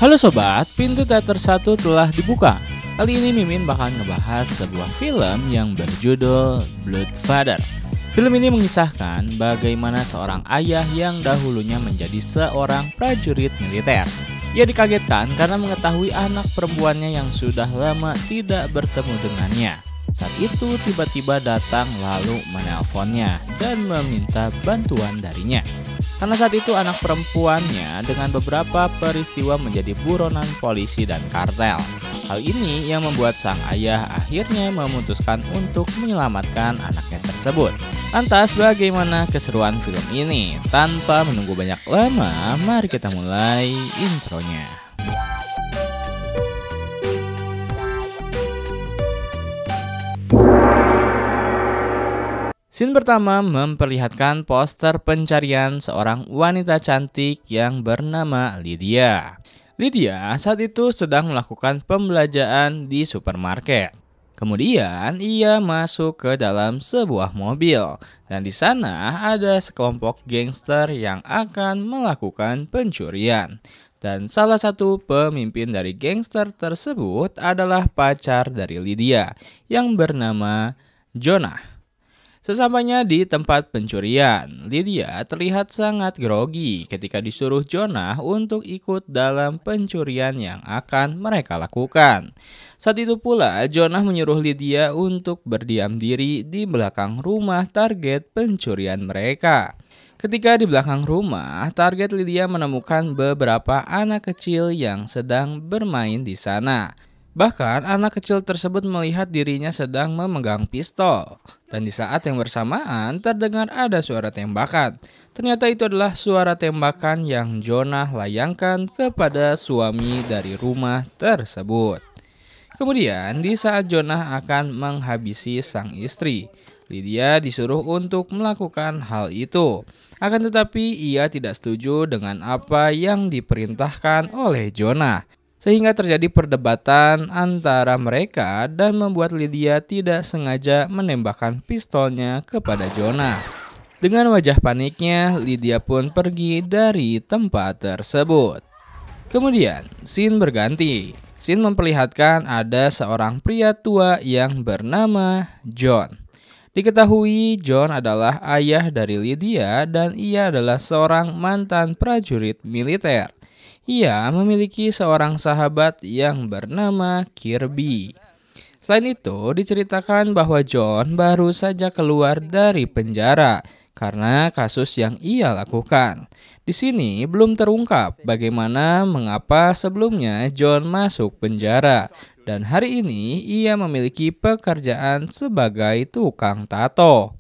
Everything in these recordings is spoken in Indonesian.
Halo sobat, pintu teater 1 telah dibuka. Kali ini Mimin bakal ngebahas sebuah film yang berjudul Bloodfather. Film ini mengisahkan bagaimana seorang ayah yang dahulunya menjadi seorang prajurit militer. Ia dikagetkan karena mengetahui anak perempuannya yang sudah lama tidak bertemu dengannya. Saat itu tiba-tiba datang lalu menelponnya dan meminta bantuan darinya. Karena saat itu anak perempuannya dengan beberapa peristiwa menjadi buronan polisi dan kartel. Hal ini yang membuat sang ayah akhirnya memutuskan untuk menyelamatkan anaknya tersebut. Lantas bagaimana keseruan film ini? Tanpa menunggu banyak lama, mari kita mulai intronya. Scene pertama memperlihatkan poster pencarian seorang wanita cantik yang bernama Lydia. Lydia saat itu sedang melakukan pembelanjaan di supermarket. Kemudian ia masuk ke dalam sebuah mobil dan di sana ada sekelompok gangster yang akan melakukan pencurian. Dan salah satu pemimpin dari gangster tersebut adalah pacar dari Lydia yang bernama Jonah. Sesampainya di tempat pencurian, Lydia terlihat sangat grogi ketika disuruh Jonah untuk ikut dalam pencurian yang akan mereka lakukan. Saat itu pula, Jonah menyuruh Lydia untuk berdiam diri di belakang rumah target pencurian mereka. Ketika di belakang rumah, target Lydia menemukan beberapa anak kecil yang sedang bermain di sana. Bahkan anak kecil tersebut melihat dirinya sedang memegang pistol. Dan di saat yang bersamaan terdengar ada suara tembakan. Ternyata itu adalah suara tembakan yang Jonah layangkan kepada suami dari rumah tersebut. Kemudian di saat Jonah akan menghabisi sang istri, Lydia disuruh untuk melakukan hal itu. Akan tetapi ia tidak setuju dengan apa yang diperintahkan oleh Jonah. Sehingga terjadi perdebatan antara mereka dan membuat Lydia tidak sengaja menembakkan pistolnya kepada Jonah. Dengan wajah paniknya, Lydia pun pergi dari tempat tersebut. Kemudian, scene berganti. Scene memperlihatkan ada seorang pria tua yang bernama John. Diketahui John adalah ayah dari Lydia dan ia adalah seorang mantan prajurit militer. Ia memiliki seorang sahabat yang bernama Kirby. Selain itu, diceritakan bahwa John baru saja keluar dari penjara karena kasus yang ia lakukan. Di sini belum terungkap bagaimana mengapa sebelumnya John masuk penjara dan hari ini ia memiliki pekerjaan sebagai tukang tato.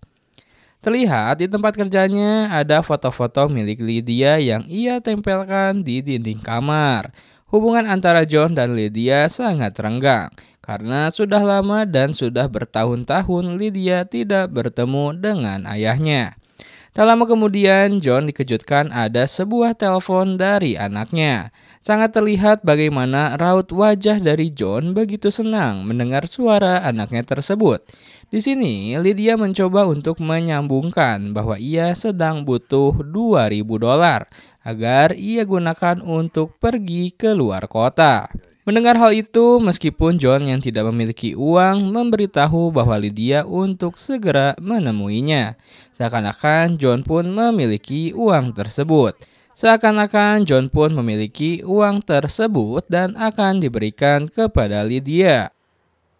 Terlihat di tempat kerjanya ada foto-foto milik Lydia yang ia tempelkan di dinding kamar. Hubungan antara John dan Lydia sangat renggang karena sudah lama dan sudah bertahun-tahun Lydia tidak bertemu dengan ayahnya. Tak lama kemudian John dikejutkan ada sebuah telepon dari anaknya. Sangat terlihat bagaimana raut wajah dari John begitu senang mendengar suara anaknya tersebut. Di sini Lydia mencoba untuk menyambungkan bahwa ia sedang butuh $2.000 agar ia gunakan untuk pergi ke luar kota. Mendengar hal itu, meskipun John yang tidak memiliki uang memberitahu bahwa Lydia untuk segera menemuinya. Seakan-akan John pun memiliki uang tersebut. Dan akan diberikan kepada Lydia.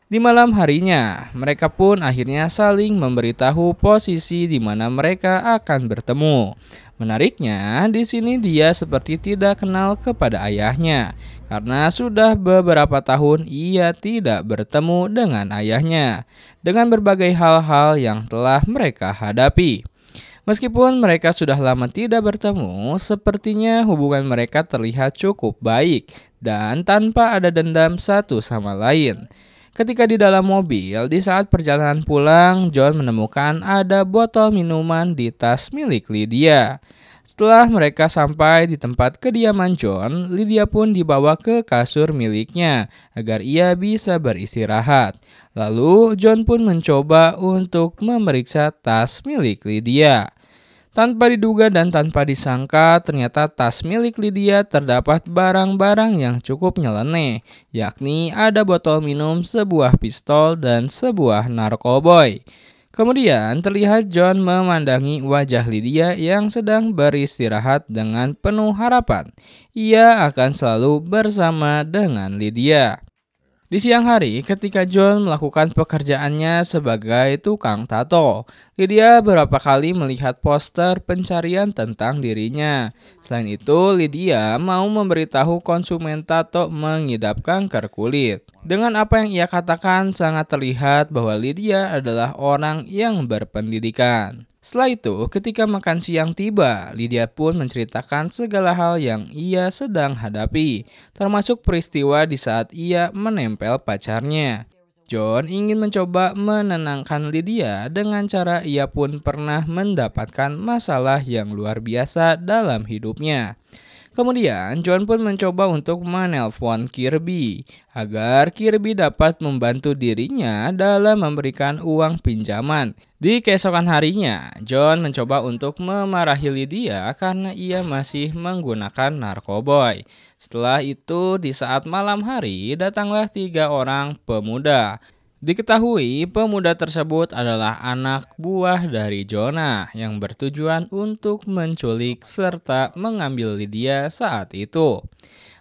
Di malam harinya, mereka pun akhirnya saling memberitahu posisi di mana mereka akan bertemu. Menariknya, di sini dia seperti tidak kenal kepada ayahnya, karena sudah beberapa tahun ia tidak bertemu dengan ayahnya, dengan berbagai hal-hal yang telah mereka hadapi. Meskipun mereka sudah lama tidak bertemu, sepertinya hubungan mereka terlihat cukup baik dan tanpa ada dendam satu sama lain. Ketika di dalam mobil, di saat perjalanan pulang, John menemukan ada botol minuman di tas milik Lydia. Setelah mereka sampai di tempat kediaman John, Lydia pun dibawa ke kasur miliknya agar ia bisa beristirahat. Lalu John pun mencoba untuk memeriksa tas milik Lydia. Tanpa diduga dan tanpa disangka, ternyata tas milik Lydia terdapat barang-barang yang cukup nyeleneh, yakni ada botol minum, sebuah pistol, dan sebuah narkoboy. Kemudian terlihat John memandangi wajah Lydia yang sedang beristirahat dengan penuh harapan. Ia akan selalu bersama dengan Lydia. Di siang hari, ketika John melakukan pekerjaannya sebagai tukang tato, Lydia beberapa kali melihat poster pencarian tentang dirinya. Selain itu, Lydia mau memberitahu konsumen tato mengidap kanker kulit. Dengan apa yang ia katakan, sangat terlihat bahwa Lydia adalah orang yang berpendidikan. Setelah itu, ketika makan siang tiba, Lydia pun menceritakan segala hal yang ia sedang hadapi, termasuk peristiwa di saat ia menempel pacarnya. John ingin mencoba menenangkan Lydia dengan cara ia pun pernah mendapatkan masalah yang luar biasa dalam hidupnya. Kemudian, John pun mencoba untuk menelpon Kirby agar Kirby dapat membantu dirinya dalam memberikan uang pinjaman. Di keesokan harinya, John mencoba untuk memarahi Lydia karena ia masih menggunakan narkoboy. Setelah itu, di saat malam hari, datanglah 3 orang pemuda. Diketahui pemuda tersebut adalah anak buah dari Jonah yang bertujuan untuk menculik serta mengambil Lydia saat itu.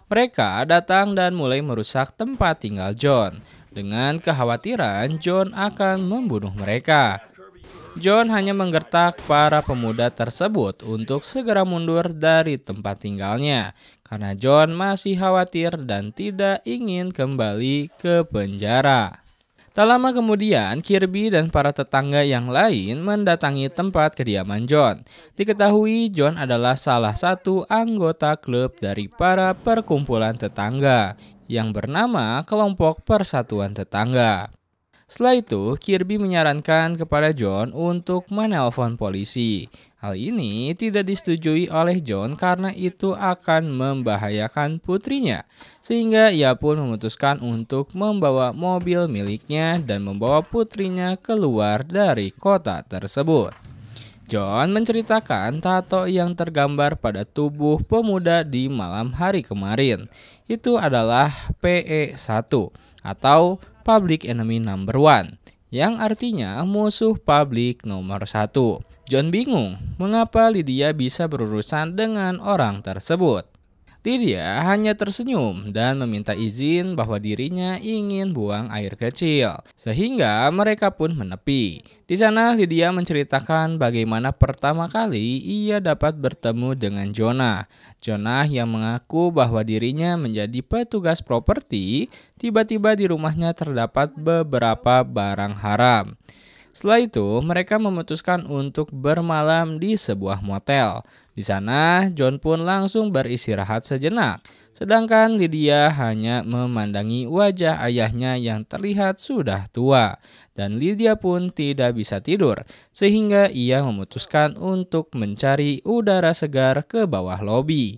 Mereka datang dan mulai merusak tempat tinggal John dengan kekhawatiran John akan membunuh mereka. John hanya menggertak para pemuda tersebut untuk segera mundur dari tempat tinggalnya karena John masih khawatir dan tidak ingin kembali ke penjara. Tak lama kemudian, Kirby dan para tetangga yang lain mendatangi tempat kediaman John. Diketahui John adalah salah satu anggota klub dari para perkumpulan tetangga yang bernama Kelompok Persatuan Tetangga. Setelah itu, Kirby menyarankan kepada John untuk menelpon polisi. Hal ini tidak disetujui oleh John karena itu akan membahayakan putrinya, sehingga ia pun memutuskan untuk membawa mobil miliknya dan membawa putrinya keluar dari kota tersebut. John menceritakan tato yang tergambar pada tubuh pemuda di malam hari kemarin. Itu adalah PE1 atau Public Enemy Number 1, yang artinya musuh publik nomor 1. John bingung mengapa Lydia bisa berurusan dengan orang tersebut. Lydia hanya tersenyum dan meminta izin bahwa dirinya ingin buang air kecil, sehingga mereka pun menepi. Di sana Lydia menceritakan bagaimana pertama kali ia dapat bertemu dengan Jonah. Jonah yang mengaku bahwa dirinya menjadi petugas properti, tiba-tiba di rumahnya terdapat beberapa barang haram. Setelah itu, mereka memutuskan untuk bermalam di sebuah motel. Di sana, John pun langsung beristirahat sejenak. Sedangkan Lydia hanya memandangi wajah ayahnya yang terlihat sudah tua. Dan Lydia pun tidak bisa tidur, sehingga ia memutuskan untuk mencari udara segar ke bawah lobi.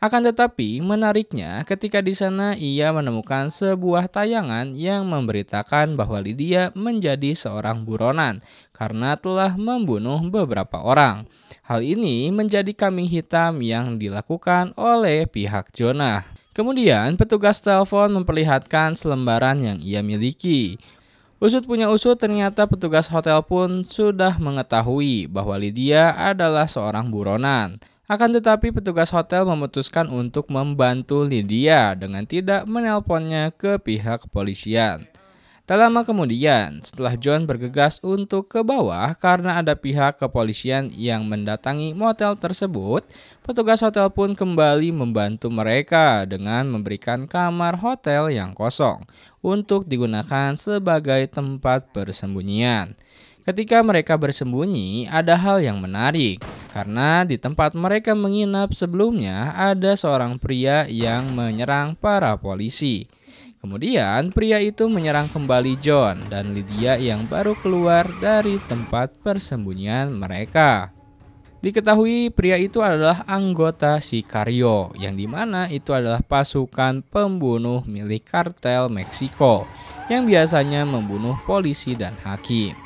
Akan tetapi, menariknya ketika di sana ia menemukan sebuah tayangan yang memberitakan bahwa Lydia menjadi seorang buronan karena telah membunuh beberapa orang. Hal ini menjadi kambing hitam yang dilakukan oleh pihak Jonah. Kemudian, petugas telepon memperlihatkan selembaran yang ia miliki. Usut punya usut, ternyata petugas hotel pun sudah mengetahui bahwa Lydia adalah seorang buronan. Akan tetapi petugas hotel memutuskan untuk membantu Lydia dengan tidak menelponnya ke pihak kepolisian. Tak lama kemudian, setelah John bergegas untuk ke bawah karena ada pihak kepolisian yang mendatangi motel tersebut, petugas hotel pun kembali membantu mereka dengan memberikan kamar hotel yang kosong untuk digunakan sebagai tempat persembunyian. Ketika mereka bersembunyi, ada hal yang menarik, karena di tempat mereka menginap sebelumnya ada seorang pria yang menyerang para polisi. Kemudian pria itu menyerang kembali John dan Lydia yang baru keluar dari tempat persembunyian mereka. Diketahui pria itu adalah anggota Sicario, yang dimana itu adalah pasukan pembunuh milik kartel Meksiko yang biasanya membunuh polisi dan hakim.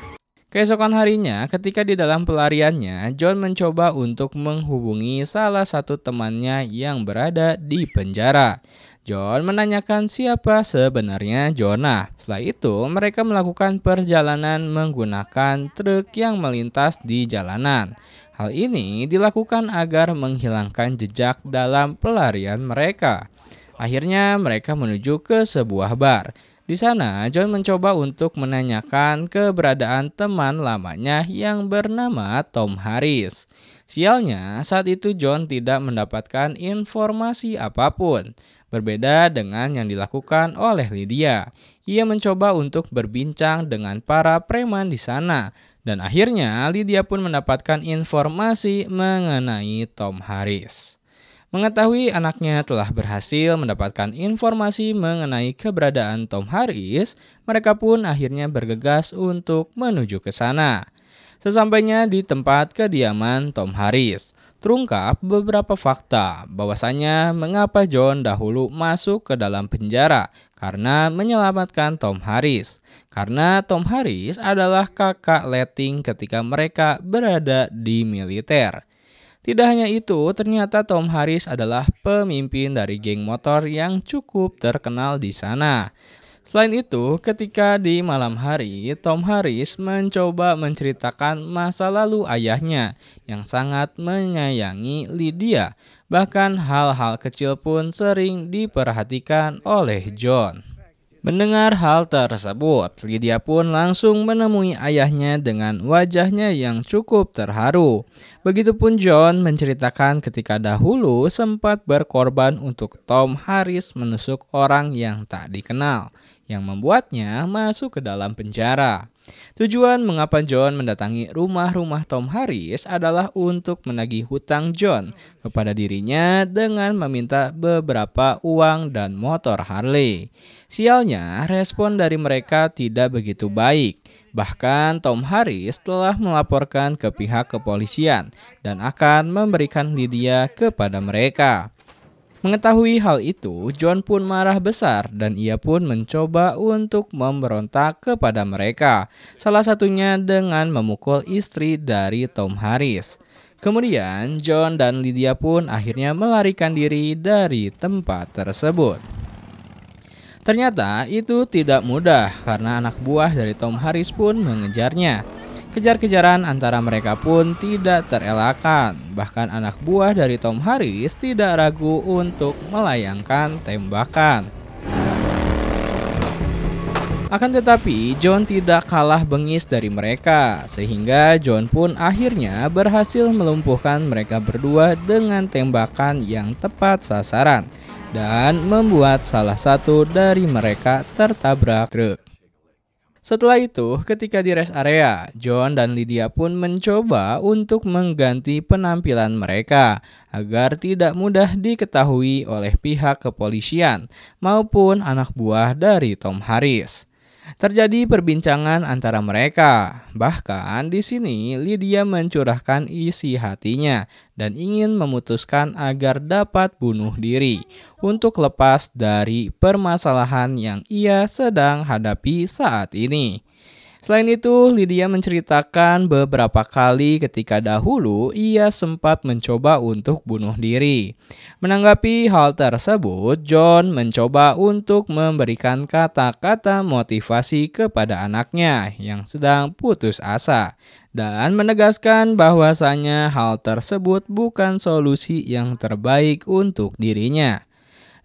Keesokan harinya, ketika di dalam pelariannya, John mencoba untuk menghubungi salah satu temannya yang berada di penjara. John menanyakan siapa sebenarnya Jonah. Setelah itu, mereka melakukan perjalanan menggunakan truk yang melintas di jalanan. Hal ini dilakukan agar menghilangkan jejak dalam pelarian mereka. Akhirnya, mereka menuju ke sebuah bar. Di sana, John mencoba untuk menanyakan keberadaan teman lamanya yang bernama Tom Harris. Sialnya, saat itu John tidak mendapatkan informasi apapun. Berbeda dengan yang dilakukan oleh Lydia. Ia mencoba untuk berbincang dengan para preman di sana. Dan akhirnya, Lydia pun mendapatkan informasi mengenai Tom Harris. Mengetahui anaknya telah berhasil mendapatkan informasi mengenai keberadaan Tom Harris, mereka pun akhirnya bergegas untuk menuju ke sana. Sesampainya di tempat kediaman Tom Harris, terungkap beberapa fakta bahwasanya mengapa John dahulu masuk ke dalam penjara karena menyelamatkan Tom Harris. Karena Tom Harris adalah kakak Letting ketika mereka berada di militer. Tidak hanya itu, ternyata Tom Harris adalah pemimpin dari geng motor yang cukup terkenal di sana. Selain itu, ketika di malam hari, Tom Harris mencoba menceritakan masa lalu ayahnya yang sangat menyayangi Lydia. Bahkan hal-hal kecil pun sering diperhatikan oleh John. Mendengar hal tersebut, Lydia pun langsung menemui ayahnya dengan wajahnya yang cukup terharu. Begitupun John menceritakan ketika dahulu sempat berkorban untuk Tom Harris menusuk orang yang tak dikenal, yang membuatnya masuk ke dalam penjara. Tujuan mengapa John mendatangi rumah-rumah Tom Harris adalah untuk menagih hutang John kepada dirinya dengan meminta beberapa uang dan motor Harley. Sialnya, respon dari mereka tidak begitu baik. Bahkan Tom Harris telah melaporkan ke pihak kepolisian dan akan memberikan Lydia kepada mereka. Mengetahui hal itu, John pun marah besar dan ia pun mencoba untuk memberontak kepada mereka. Salah satunya dengan memukul istri dari Tom Harris. Kemudian, John dan Lydia pun akhirnya melarikan diri dari tempat tersebut. Ternyata itu tidak mudah karena anak buah dari Tom Harris pun mengejarnya. Kejar-kejaran antara mereka pun tidak terelakkan. Bahkan anak buah dari Tom Harris tidak ragu untuk melayangkan tembakan. Akan tetapi, John tidak kalah bengis dari mereka, sehingga John pun akhirnya berhasil melumpuhkan mereka berdua dengan tembakan yang tepat sasaran dan membuat salah satu dari mereka tertabrak truk. Setelah itu, ketika di rest area, John dan Lydia pun mencoba untuk mengganti penampilan mereka agar tidak mudah diketahui oleh pihak kepolisian maupun anak buah dari Tom Harris. Terjadi perbincangan antara mereka. Bahkan di sini Lydia mencurahkan isi hatinya dan ingin memutuskan agar dapat bunuh diri untuk lepas dari permasalahan yang ia sedang hadapi saat ini. Selain itu, Lydia menceritakan beberapa kali ketika dahulu ia sempat mencoba untuk bunuh diri. Menanggapi hal tersebut, John mencoba untuk memberikan kata-kata motivasi kepada anaknya yang sedang putus asa dan menegaskan bahwasanya hal tersebut bukan solusi yang terbaik untuk dirinya.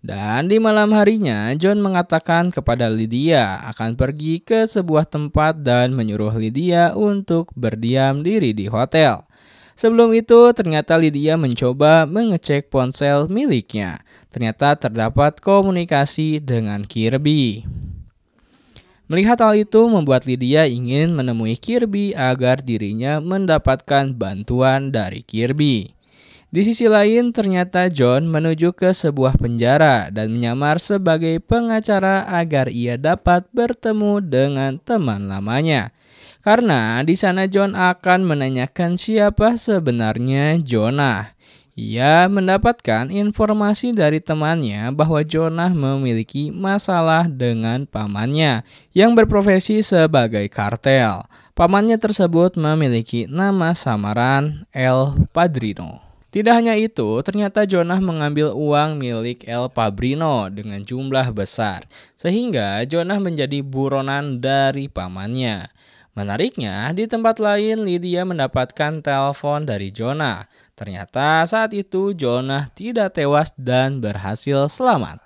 Dan di malam harinya, John mengatakan kepada Lydia akan pergi ke sebuah tempat dan menyuruh Lydia untuk berdiam diri di hotel. Sebelum itu, ternyata Lydia mencoba mengecek ponsel miliknya. Ternyata terdapat komunikasi dengan Kirby. Melihat hal itu membuat Lydia ingin menemui Kirby agar dirinya mendapatkan bantuan dari Kirby. Di sisi lain, ternyata John menuju ke sebuah penjara dan menyamar sebagai pengacara agar ia dapat bertemu dengan teman lamanya. Karena di sana John akan menanyakan siapa sebenarnya Jonah. Ia mendapatkan informasi dari temannya bahwa Jonah memiliki masalah dengan pamannya yang berprofesi sebagai kartel. Pamannya tersebut memiliki nama samaran El Padrino. Tidak hanya itu, ternyata Jonah mengambil uang milik El Padrino dengan jumlah besar, sehingga Jonah menjadi buronan dari pamannya. Menariknya, di tempat lain Lydia mendapatkan telepon dari Jonah. Ternyata saat itu Jonah tidak tewas dan berhasil selamat.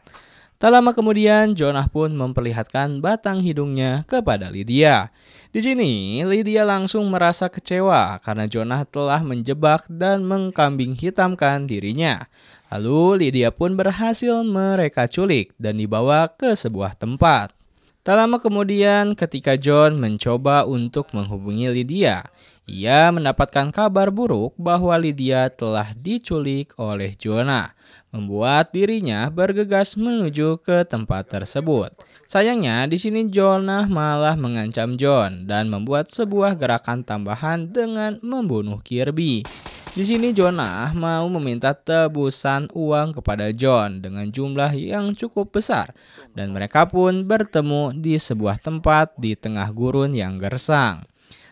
Tak lama kemudian, Jonah pun memperlihatkan batang hidungnya kepada Lydia. Di sini, Lydia langsung merasa kecewa karena Jonah telah menjebak dan mengkambing hitamkan dirinya. Lalu, Lydia pun berhasil mereka culik dan dibawa ke sebuah tempat. Tak lama kemudian, ketika John mencoba untuk menghubungi Lydia, ia mendapatkan kabar buruk bahwa Lydia telah diculik oleh Jonah, membuat dirinya bergegas menuju ke tempat tersebut. Sayangnya, di sini Jonah malah mengancam John dan membuat sebuah gerakan tambahan dengan membunuh Kirby. Di sini Jonah mau meminta tebusan uang kepada John dengan jumlah yang cukup besar, dan mereka pun bertemu di sebuah tempat di tengah gurun yang gersang.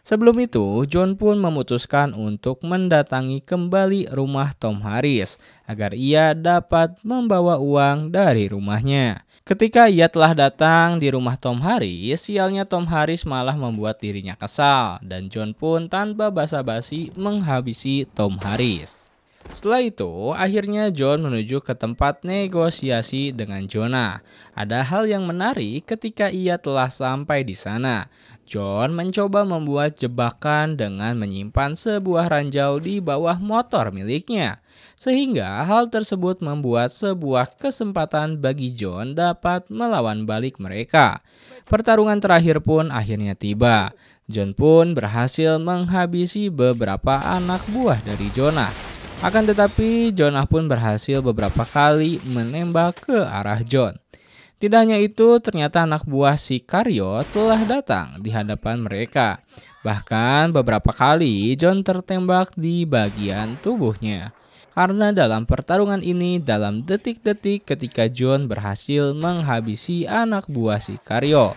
Sebelum itu, John pun memutuskan untuk mendatangi kembali rumah Tom Harris agar ia dapat membawa uang dari rumahnya. Ketika ia telah datang di rumah Tom Harris, sialnya Tom Harris malah membuat dirinya kesal dan John pun tanpa basa-basi menghabisi Tom Harris. Setelah itu, akhirnya John menuju ke tempat negosiasi dengan Jonah. Ada hal yang menarik ketika ia telah sampai di sana. John mencoba membuat jebakan dengan menyimpan sebuah ranjau di bawah motor miliknya. Sehingga hal tersebut membuat sebuah kesempatan bagi John dapat melawan balik mereka. Pertarungan terakhir pun akhirnya tiba. John pun berhasil menghabisi beberapa anak buah dari Jonah. Akan tetapi, Jonah pun berhasil beberapa kali menembak ke arah John. Tidak hanya itu, ternyata anak buah Sicario telah datang di hadapan mereka. Bahkan beberapa kali John tertembak di bagian tubuhnya. Karena dalam pertarungan ini, dalam detik-detik ketika John berhasil menghabisi anak buah Sicario.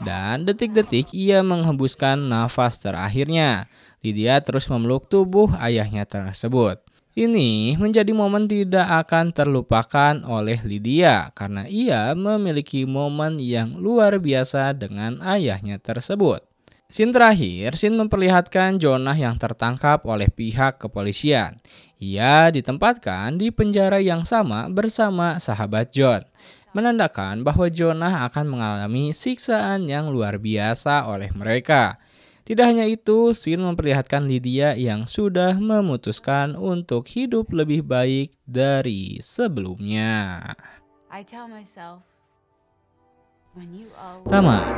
Dan detik-detik ia menghembuskan nafas terakhirnya. Lydia terus memeluk tubuh ayahnya tersebut. Ini menjadi momen tidak akan terlupakan oleh Lydia karena ia memiliki momen yang luar biasa dengan ayahnya tersebut. Scene terakhir, scene memperlihatkan Jonah yang tertangkap oleh pihak kepolisian. Ia ditempatkan di penjara yang sama bersama sahabat John, menandakan bahwa Jonah akan mengalami siksaan yang luar biasa oleh mereka. Tidak hanya itu, scene memperlihatkan Lydia yang sudah memutuskan untuk hidup lebih baik dari sebelumnya. Tamat.